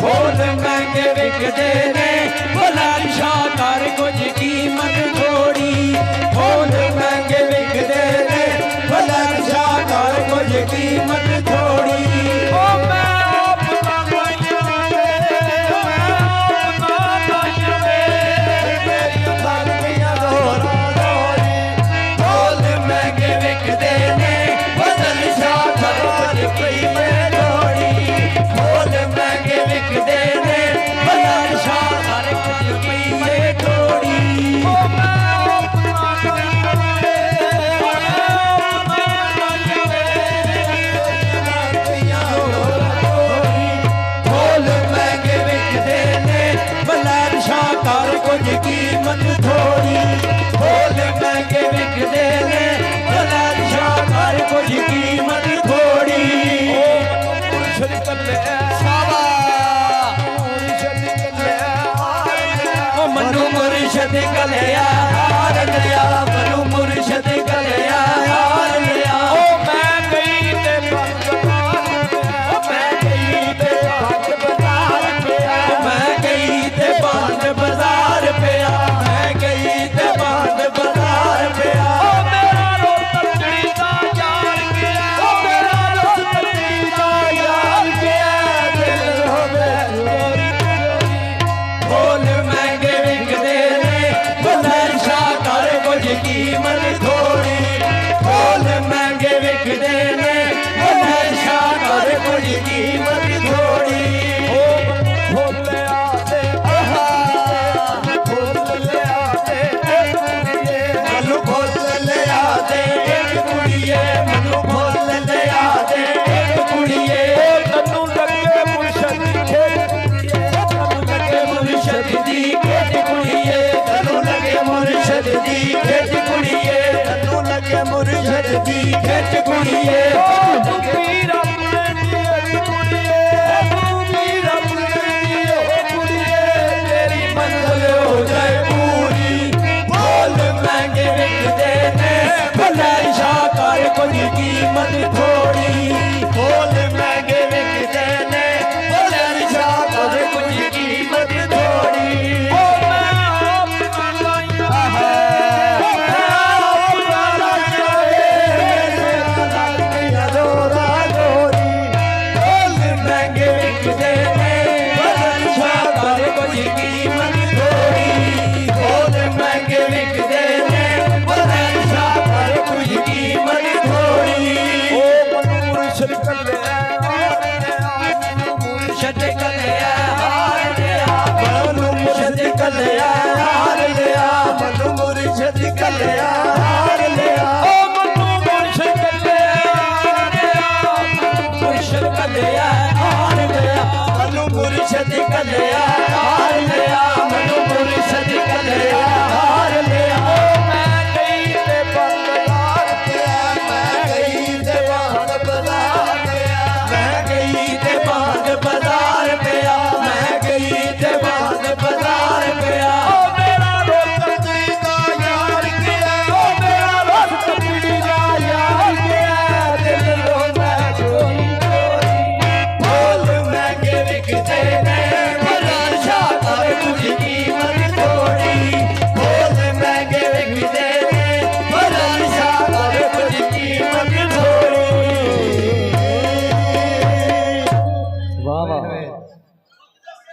फूल महंगे विकदे ने बुलंद कर कुछ कीमत थोड़ी फूल महंगे विकदे ने बुलंद कर कुछ कीमत थोड़ी कीमत थोड़ी फूल महंगे विकदे ने बुलंद कर कुछ कीमत थोड़ी मनु मुर्शद कलिया हार लिया मनु मुर्शद कलिया हार लिया मैं गई ते मैं गई ते बांध बाजार पिया मैं गई ते बांध बाजार पिया मेरा रोतड़ी दा यार गया मेरा रोतड़ी दा यार गया दिल होवे फूल महंगे विकदे ने बुलंद कर कुछ कीमत थोड़ी फूल महंगे विकदे ने बुलंद कर कुछ कीमत थोड़ी मुर्शद दी खेच कुड़िए पीर अपने दिए कुड़िए पीर अपने दिए कुड़िए तेरी मंजिल हो जाए पूरी फूल महंगे विकदे ने बुलंद कर कुछ कीमत थोड़ी फूल महंगे विकदे ने बुलंद कर कुछ कीमत थोड़ी मुर्शद कलिया